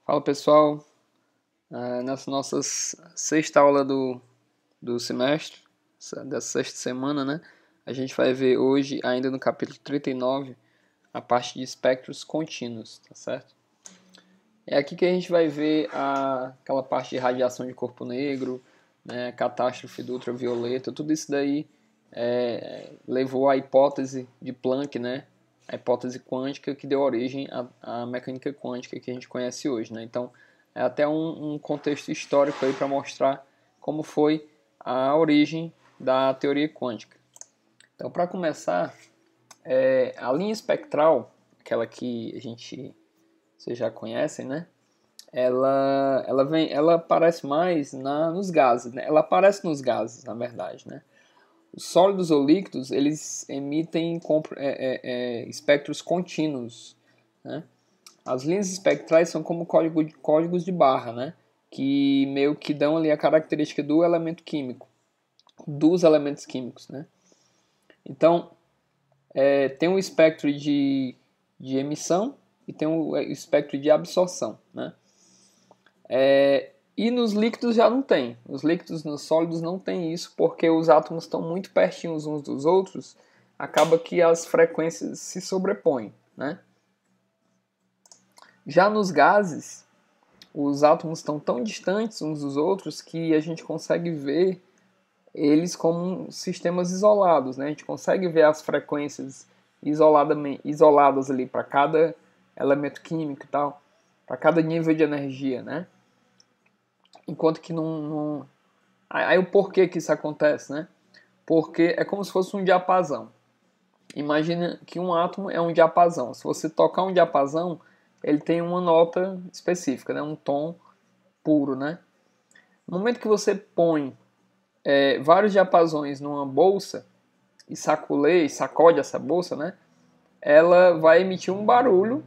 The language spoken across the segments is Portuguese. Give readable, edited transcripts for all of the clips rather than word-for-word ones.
Fala pessoal, nessa nossa sexta aula do semestre, dessa sexta semana, né? A gente vai ver hoje, ainda no capítulo 39, a parte de espectros contínuos, tá certo? É aqui que a gente vai ver aquela parte de radiação de corpo negro, né, catástrofe do ultravioleta, tudo isso daí levou à hipótese de Planck, né? A hipótese quântica que deu origem à mecânica quântica que a gente conhece hoje, né? Então, é até um contexto histórico aí para mostrar como foi a origem da teoria quântica. Então, para começar, a linha espectral, aquela que vocês já conhecem, né? Ela aparece mais nos gases, né? Ela aparece nos gases, na verdade, né? Os sólidos ou líquidos, eles emitem espectros contínuos, né? As linhas espectrais são como códigos de barra, né? Que meio que dão ali a característica do elemento químico, dos elementos químicos, né? Então, tem um espectro de emissão e tem um espectro de absorção, né? E nos líquidos já não tem. Os líquidos nos sólidos não tem isso, porque os átomos estão muito pertinhos uns dos outros, acaba que as frequências se sobrepõem, né? Já nos gases, os átomos estão tão distantes uns dos outros que a gente consegue ver eles como sistemas isolados, né? A gente consegue ver as frequências isoladas ali para cada elemento químico e tal, para cada nível de energia, né? Enquanto que não. Aí o porquê que isso acontece, né? Porque é como se fosse um diapasão. Imagina que um átomo é um diapasão. Se você tocar um diapasão, ele tem uma nota específica, né? Um tom puro, né? No momento que você põe vários diapasões numa bolsa e sacode essa bolsa, né? Ela vai emitir um barulho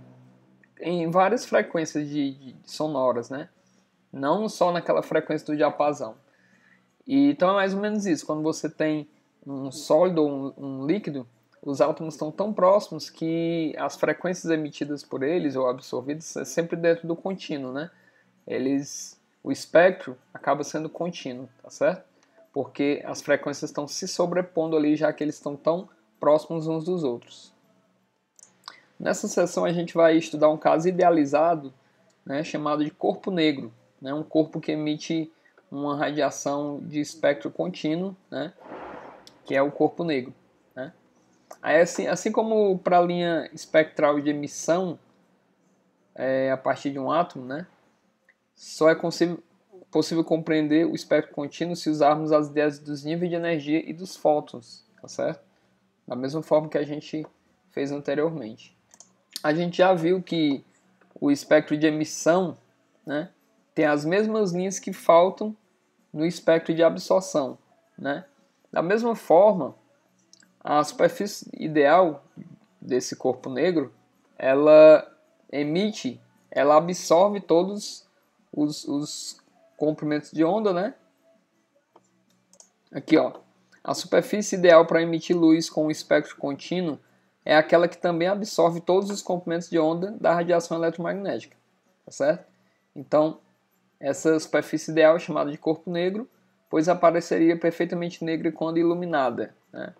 em várias frequências de sonoras, né? Não só naquela frequência do diapasão. Então é mais ou menos isso. Quando você tem um sólido ou um líquido, os átomos estão tão próximos que as frequências emitidas por eles ou absorvidas é sempre dentro do contínuo, né? O espectro acaba sendo contínuo, tá certo? Porque as frequências estão se sobrepondo ali, já que eles estão tão próximos uns dos outros. Nessa sessão a gente vai estudar um caso idealizado, né, chamado de corpo negro, né, um corpo que emite uma radiação de espectro contínuo, né, que é o corpo negro. Né? Aí, assim como para a linha espectral de emissão a partir de um átomo, né, só é possível compreender o espectro contínuo se usarmos as ideias dos níveis de energia e dos fótons, tá certo? Da mesma forma que a gente fez anteriormente. A gente já viu que o espectro de emissão, né, tem as mesmas linhas que faltam no espectro de absorção, né? Da mesma forma, a superfície ideal desse corpo negro, ela ela absorve todos os comprimentos de onda, né? Aqui, ó. A superfície ideal para emitir luz com um espectro contínuo é aquela que também absorve todos os comprimentos de onda da radiação eletromagnética, tá certo? Então, essa superfície ideal é chamada de corpo negro, pois apareceria perfeitamente negra quando iluminada, né?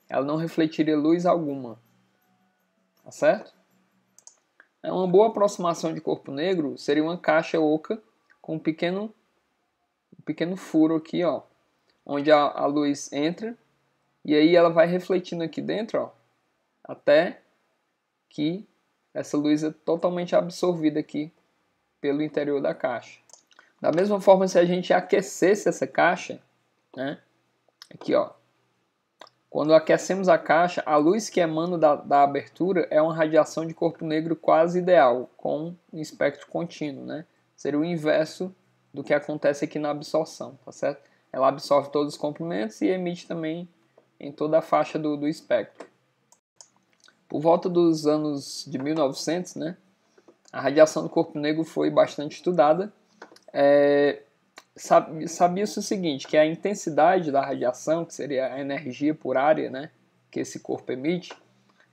Ela não refletiria luz alguma, tá certo? Uma boa aproximação de corpo negro seria uma caixa oca com um pequeno furo aqui, ó, onde a luz entra e aí ela vai refletindo aqui dentro, ó, até que essa luz é totalmente absorvida aqui pelo interior da caixa. Da mesma forma, se a gente aquecesse essa caixa, né, aqui, ó, quando aquecemos a caixa, a luz que emana da abertura é uma radiação de corpo negro quase ideal, com um espectro contínuo, né? Seria o inverso do que acontece aqui na absorção, tá certo? Ela absorve todos os comprimentos e emite também em toda a faixa do espectro. Por volta dos anos de 1900, né, a radiação do corpo negro foi bastante estudada. Sabia-se o seguinte, que a intensidade da radiação, que seria a energia por área, né, que esse corpo emite,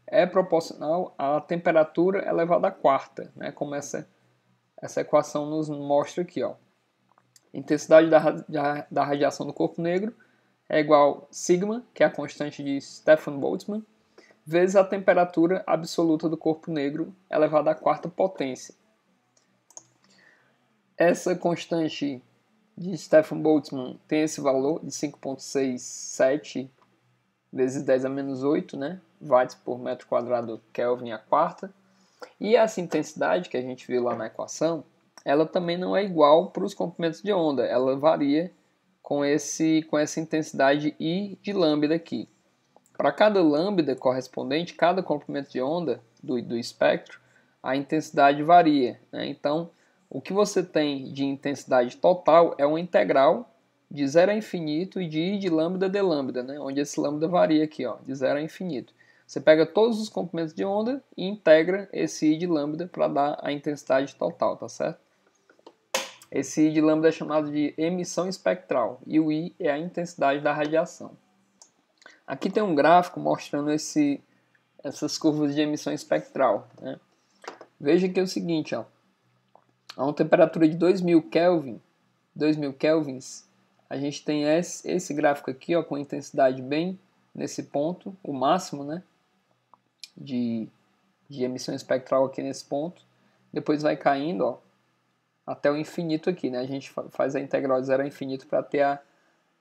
é proporcional à temperatura elevada à quarta, né, como essa essa equação nos mostra aqui, ó. Intensidade da radiação do corpo negro é igual a sigma, que é a constante de Stefan Boltzmann, vezes a temperatura absoluta do corpo negro elevada à quarta potência. Essa constante de Stefan Boltzmann tem esse valor de 5,67 vezes 10 a menos 8, né? Watts por metro quadrado Kelvin a quarta. E essa intensidade que a gente viu lá na equação, ela também não é igual para os comprimentos de onda. Ela varia com essa intensidade I de lambda aqui. Para cada lambda correspondente, cada comprimento de onda do espectro, a intensidade varia, né? Então, o que você tem de intensidade total é uma integral de 0 a infinito e de I de lambda de lambda, né? Onde esse lambda varia aqui, ó, de 0 a infinito. Você pega todos os comprimentos de onda e integra esse I de lambda para dar a intensidade total, tá certo? Esse I de lambda é chamado de emissão espectral e o I é a intensidade da radiação. Aqui tem um gráfico mostrando essas curvas de emissão espectral, né? Veja que é o seguinte, ó, a uma temperatura de 2000 kelvins, a gente tem esse gráfico aqui, ó, com intensidade bem nesse ponto, o máximo, né, de emissão espectral aqui nesse ponto. Depois vai caindo, ó, até o infinito aqui, né? A gente faz a integral de 0 a infinito para ter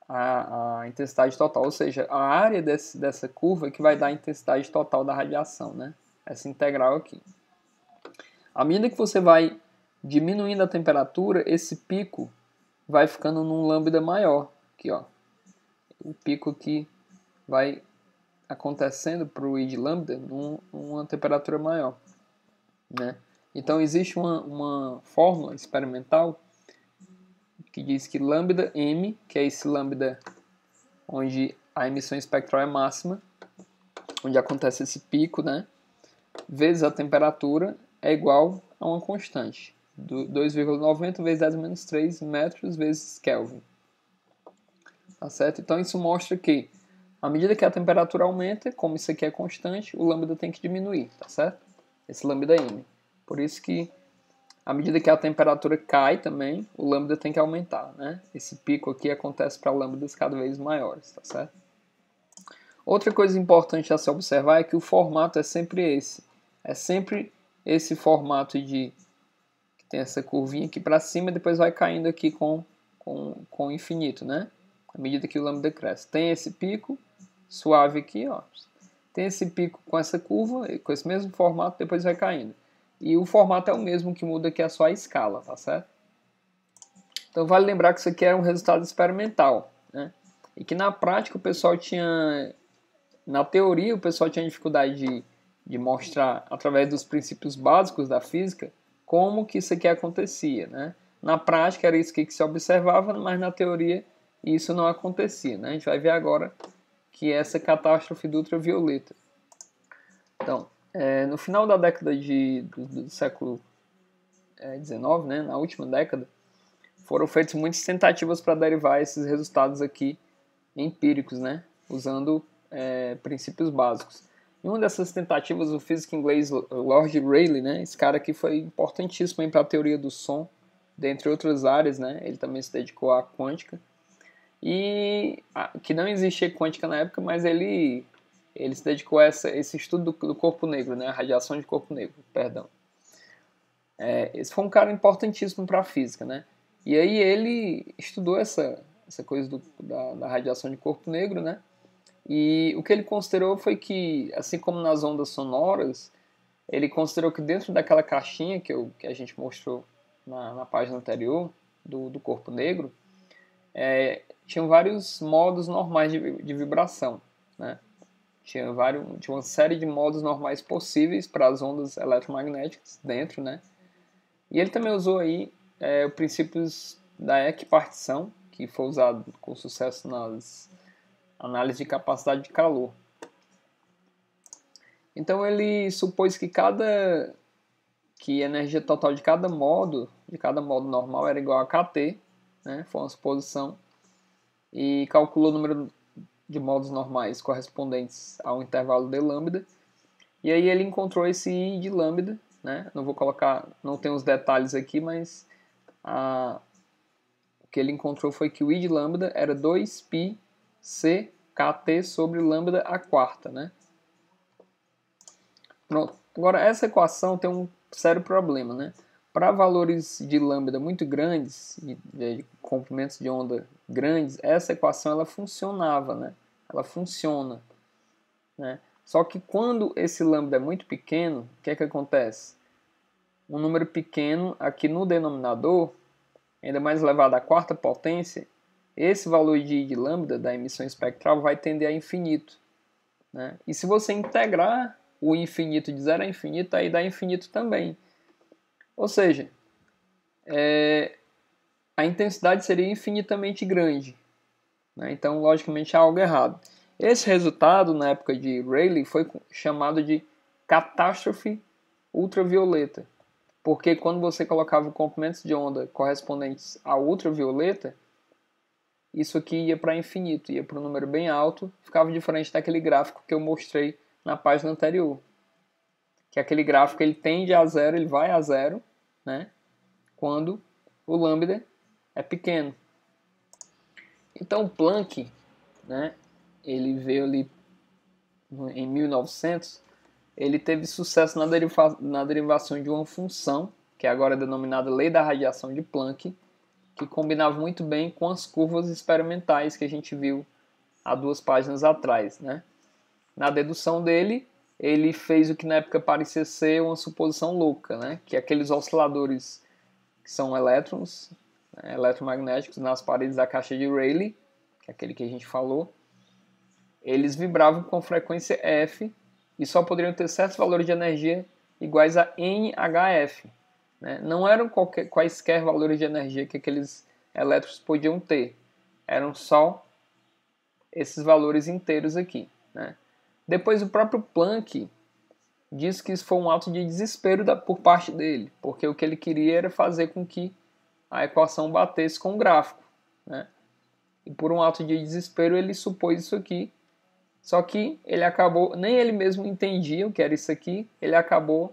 a intensidade total, ou seja, a área dessa curva que vai dar a intensidade total da radiação, né? Essa integral aqui. À medida que você vai diminuindo a temperatura, esse pico vai ficando num lambda maior, aqui, ó. O pico aqui vai acontecendo para o I de lambda numa temperatura maior, né? Então existe uma fórmula experimental que diz que lambda m, que é esse lambda onde a emissão espectral é máxima, onde acontece esse pico, né, vezes a temperatura é igual a uma constante, 2,90 vezes 10 menos 3 metros vezes Kelvin. Tá certo? Então isso mostra que, à medida que a temperatura aumenta, como isso aqui é constante, o lambda tem que diminuir, tá certo? Esse lambda m. Por isso que, à medida que a temperatura cai também, o lambda tem que aumentar, né? Esse pico aqui acontece para lambdas cada vez maiores, tá certo? Outra coisa importante a se observar é que o formato é sempre esse. É sempre esse formato que tem essa curvinha aqui para cima e depois vai caindo aqui com o infinito, né? À medida que o lambda cresce. Tem esse pico suave aqui, ó. Tem esse pico com essa curva, com esse mesmo formato, depois vai caindo. E o formato é o mesmo, que muda aqui é só a escala, tá certo? Então vale lembrar que isso aqui era um resultado experimental, né? E que na prática o pessoal tinha... Na teoria o pessoal tinha dificuldade de mostrar, através dos princípios básicos da física, como que isso aqui acontecia, né? Na prática era isso que se observava, mas na teoria isso não acontecia, né? A gente vai ver agora que é essa catástrofe do ultravioleta. Então, no final da década do século XIX, né, na última década, foram feitas muitas tentativas para derivar esses resultados aqui empíricos, né, usando princípios básicos. Em uma dessas tentativas, o físico inglês Lord Rayleigh, né, esse cara aqui foi importantíssimo para a teoria do som, dentre outras áreas, né, ele também se dedicou à quântica, e que não existia quântica na época, mas ele se dedicou a esse estudo do corpo negro, né, a radiação de corpo negro, perdão. Esse foi um cara importantíssimo para a física, né? E aí ele estudou essa coisa da radiação de corpo negro, né? E o que ele considerou foi que, assim como nas ondas sonoras, ele considerou que dentro daquela caixinha que a gente mostrou na página anterior, do corpo negro, tinham vários modos normais de vibração, né? Tinha uma série de modos normais possíveis para as ondas eletromagnéticas dentro, né? E ele também usou aí os princípios da equipartição, que foi usado com sucesso nas análises de capacidade de calor. Então ele supôs que a energia total de cada modo normal era igual a kT, né? Foi uma suposição, e calculou o número de modos normais correspondentes ao intervalo de lambda. E aí ele encontrou esse I de lambda, né? Não vou colocar, não tem os detalhes aqui, mas o que ele encontrou foi que o I de lambda era 2π c kt sobre lambda a quarta, né? Pronto. Agora, essa equação tem um sério problema, né? Para valores de lambda muito grandes, de comprimentos de onda grandes, essa equação ela funcionava, né? Ela funciona, né? Só que quando esse lambda é muito pequeno, o que é que acontece? Um número pequeno aqui no denominador, ainda mais elevado à quarta potência, esse valor de lambda da emissão espectral vai tender a infinito, né? E se você integrar o infinito de 0 a infinito, aí dá infinito também. Ou seja, a intensidade seria infinitamente grande, né? Então, logicamente, há algo errado. Esse resultado, na época de Rayleigh, foi chamado de catástrofe ultravioleta, porque quando você colocava comprimentos de onda correspondentes à ultravioleta, isso aqui ia para infinito, ia para um número bem alto, ficava diferente daquele gráfico que eu mostrei na página anterior. Que aquele gráfico ele tende a zero, ele vai a zero, né? Quando o lambda é pequeno. Então Planck, né? Ele veio ali em 1900, ele teve sucesso na derivação de uma função, que agora é denominada Lei da Radiação de Planck, que combinava muito bem com as curvas experimentais que a gente viu há 2 páginas atrás, né? Na dedução dele, ele fez o que na época parecia ser uma suposição louca, né? Que aqueles osciladores que são elétrons, né, eletromagnéticos nas paredes da caixa de Rayleigh, que é aquele que a gente falou, eles vibravam com frequência F e só poderiam ter certos valores de energia iguais a NHF. Né? Não eram quaisquer valores de energia que aqueles elétrons podiam ter, eram só esses valores inteiros aqui. Né? Depois o próprio Planck disse que isso foi um ato de desespero por parte dele, porque o que ele queria era fazer com que a equação batesse com o gráfico. Né? E por um ato de desespero ele supôs isso aqui, só que ele acabou, nem ele mesmo entendia o que era isso aqui, ele acabou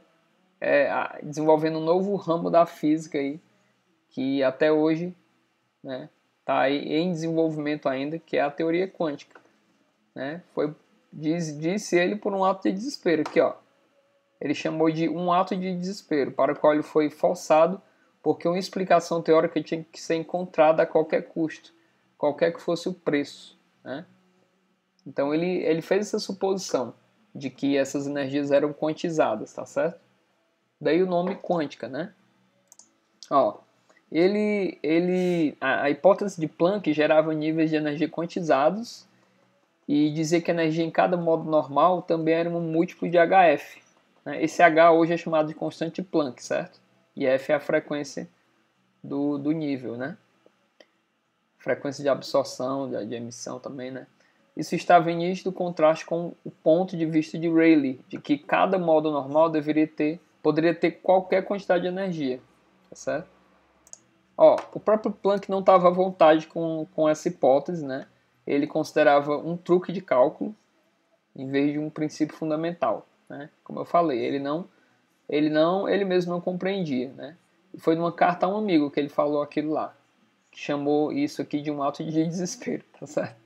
desenvolvendo um novo ramo da física aí, que até hoje está aí em desenvolvimento ainda, que é a teoria quântica. Né? Disse ele por um ato de desespero. Aqui, ó, ele chamou de um ato de desespero, para o qual ele foi forçado, porque uma explicação teórica tinha que ser encontrada a qualquer custo, qualquer que fosse o preço. Né? Então ele fez essa suposição de que essas energias eram quantizadas, tá certo? Daí o nome quântica, né? Ó, a hipótese de Planck gerava níveis de energia quantizados e dizia que a energia em cada modo normal também era um múltiplo de HF. Né? Esse H hoje é chamado de constante de Planck, certo? E F é a frequência do nível, né? Frequência de absorção, de emissão também, né? Isso estava em nítido contraste com o ponto de vista de Rayleigh, de que cada modo normal poderia ter qualquer quantidade de energia, tá certo? Ó, o próprio Planck não estava à vontade com essa hipótese, né? Ele considerava um truque de cálculo em vez de um princípio fundamental, né? Como eu falei, ele mesmo não compreendia, né? E foi numa carta a um amigo que ele falou aquilo lá, que chamou isso aqui de um ato de desespero, tá certo?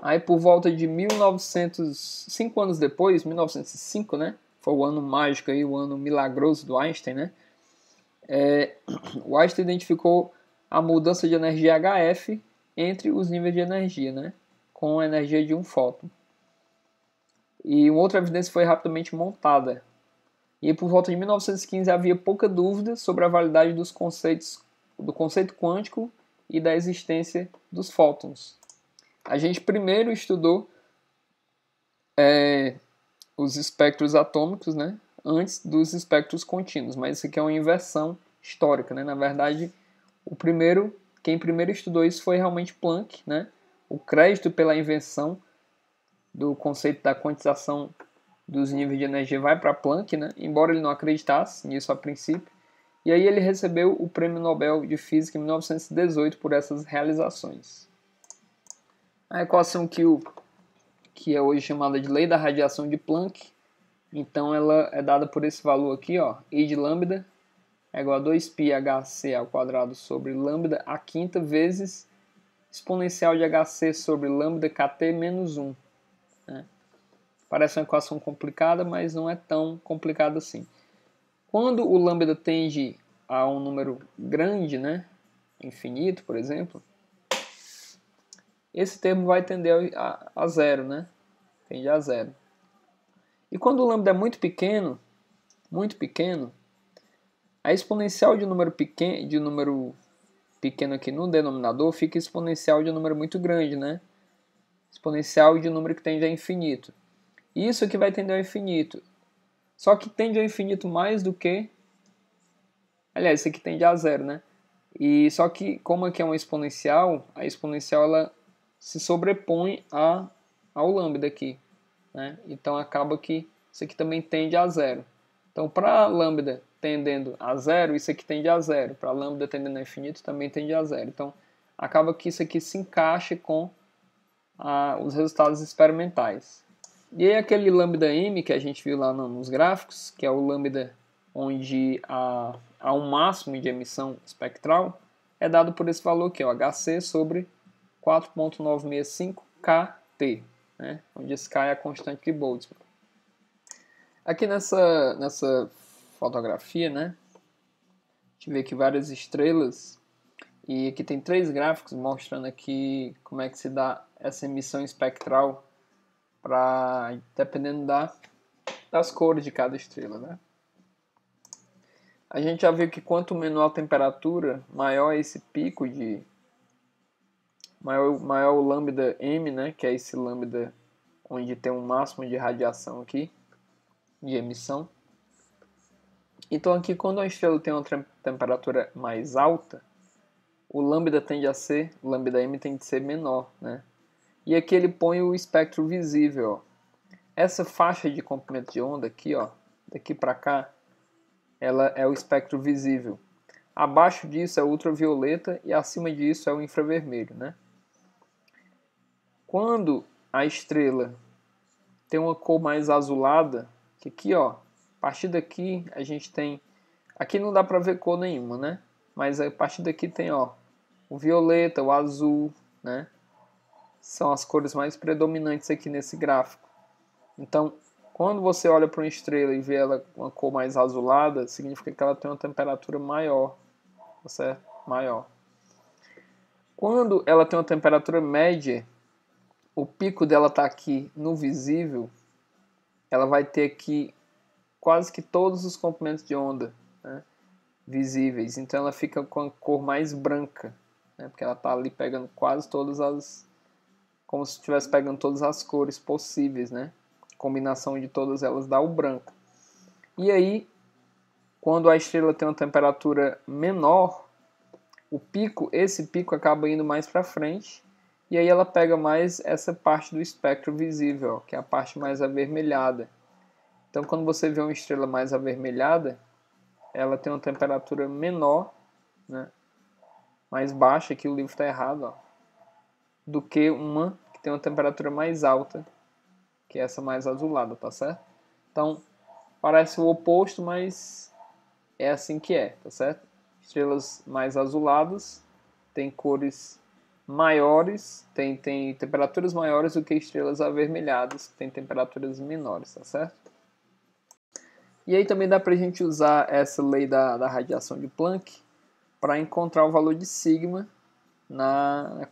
Aí por volta de 5 anos depois, 1905, né? Foi o ano mágico aí, o ano milagroso do Einstein, né? O Einstein identificou a mudança de energia HF entre os níveis de energia, né? Com a energia de um fóton. E uma outra evidência foi rapidamente montada. E por volta de 1915 havia pouca dúvida sobre a validade do conceito quântico e da existência dos fótons. A gente primeiro estudou os espectros atômicos, né, antes dos espectros contínuos, mas isso aqui é uma inversão histórica. Né? Na verdade, quem primeiro estudou isso foi realmente Planck. Né? O crédito pela invenção do conceito da quantização dos níveis de energia vai para Planck, né? Embora ele não acreditasse nisso a princípio. E aí ele recebeu o Prêmio Nobel de Física em 1918 por essas realizações. A equação que que é hoje chamada de lei da radiação de Planck. Então ela é dada por esse valor aqui, ó, I de lambda é igual a 2πhc ao quadrado sobre lambda a quinta vezes exponencial de hc sobre lambda kt menos 1. Né? Parece uma equação complicada, mas não é tão complicada assim. Quando o lambda tende a um número grande, né, infinito, por exemplo, esse termo vai tender a zero, né? Tende a zero. E quando o lambda é muito pequeno, a exponencial de número pequeno aqui no denominador fica exponencial de um número muito grande, né? Exponencial de um número que tende a infinito. Isso aqui vai tender ao infinito. Só que tende ao infinito mais do que... Aliás, isso aqui tende a zero, né? E só que, como aqui é uma exponencial, a exponencial ela se sobrepõe ao lambda aqui. Né? Então acaba que isso aqui também tende a zero. Então, para lambda tendendo a zero, isso aqui tende a zero. Para lambda tendendo a infinito, também tende a zero. Então, acaba que isso aqui se encaixa com os resultados experimentais. E aí aquele lambda m que a gente viu lá nos gráficos, que é o lambda onde há um máximo de emissão espectral, é dado por esse valor aqui, ó, Hc sobre 4.965 kT, né? Onde esse K é a constante de Boltzmann. Aqui nessa fotografia, né, a gente vê aqui várias estrelas e aqui tem 3 gráficos mostrando aqui como é que se dá essa emissão espectral dependendo das cores de cada estrela, né? A gente já viu que quanto menor a temperatura, maior é esse pico maior o lambda m, né, que é esse lambda onde tem um máximo de radiação aqui, de emissão. Então aqui quando a estrela tem uma temperatura mais alta, o lambda m tende a ser menor, né? E aqui ele põe o espectro visível, ó. Essa faixa de comprimento de onda aqui, ó, daqui para cá, ela é o espectro visível. Abaixo disso é o ultravioleta e acima disso é o infravermelho, né? Quando a estrela tem uma cor mais azulada, que aqui, ó, a partir daqui a gente tem... Aqui não dá para ver cor nenhuma, né? Mas a partir daqui tem, ó, o violeta, o azul, né? São as cores mais predominantes aqui nesse gráfico. Então, quando você olha para uma estrela e vê ela com uma cor mais azulada, significa que ela tem uma temperatura maior, tá certo? Maior. Quando ela tem uma temperatura média, o pico dela está aqui no visível, ela vai ter aqui quase que todos os comprimentos de onda, né, visíveis. Então ela fica com a cor mais branca, né, porque ela está ali pegando quase todas as... como se estivesse pegando todas as cores possíveis, né? Combinação de todas elas dá o branco. E aí, quando a estrela tem uma temperatura menor, esse pico acaba indo mais para frente, e aí ela pega mais essa parte do espectro visível, que é a parte mais avermelhada. Então, quando você vê uma estrela mais avermelhada, ela tem uma temperatura menor, né, mais baixa, aqui o livro está errado, ó, do que uma que tem uma temperatura mais alta, que é essa mais azulada, tá certo? Então, parece o oposto, mas é assim que é, tá certo? Estrelas mais azuladas têm cores maiores, tem temperaturas maiores do que estrelas avermelhadas, que têm temperaturas menores, tá certo? E aí também dá pra gente usar essa lei da radiação de Planck para encontrar o valor de sigma naquela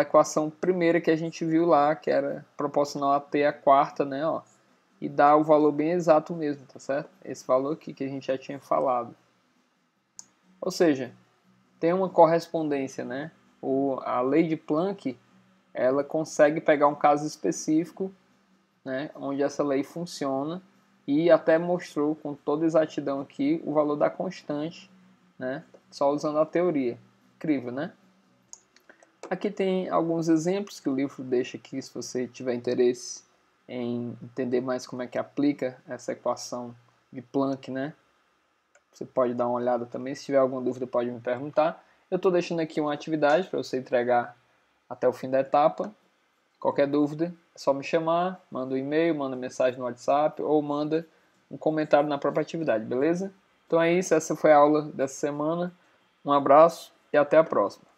equação primeira que a gente viu lá, que era proporcional a t à quarta, né, ó, e dá o valor bem exato mesmo, tá certo? Esse valor aqui que a gente já tinha falado. Ou seja, tem uma correspondência, né? A lei de Planck, ela consegue pegar um caso específico, né, onde essa lei funciona, e até mostrou com toda exatidão aqui o valor da constante, né, só usando a teoria. Incrível, né? Aqui tem alguns exemplos que o livro deixa aqui, se você tiver interesse em entender mais como é que aplica essa equação de Planck, né? Você pode dar uma olhada também, se tiver alguma dúvida pode me perguntar. Eu estou deixando aqui uma atividade para você entregar até o fim da etapa. Qualquer dúvida, é só me chamar, manda um e-mail, manda mensagem no WhatsApp ou manda um comentário na própria atividade, beleza? Então é isso, essa foi a aula dessa semana. Um abraço e até a próxima.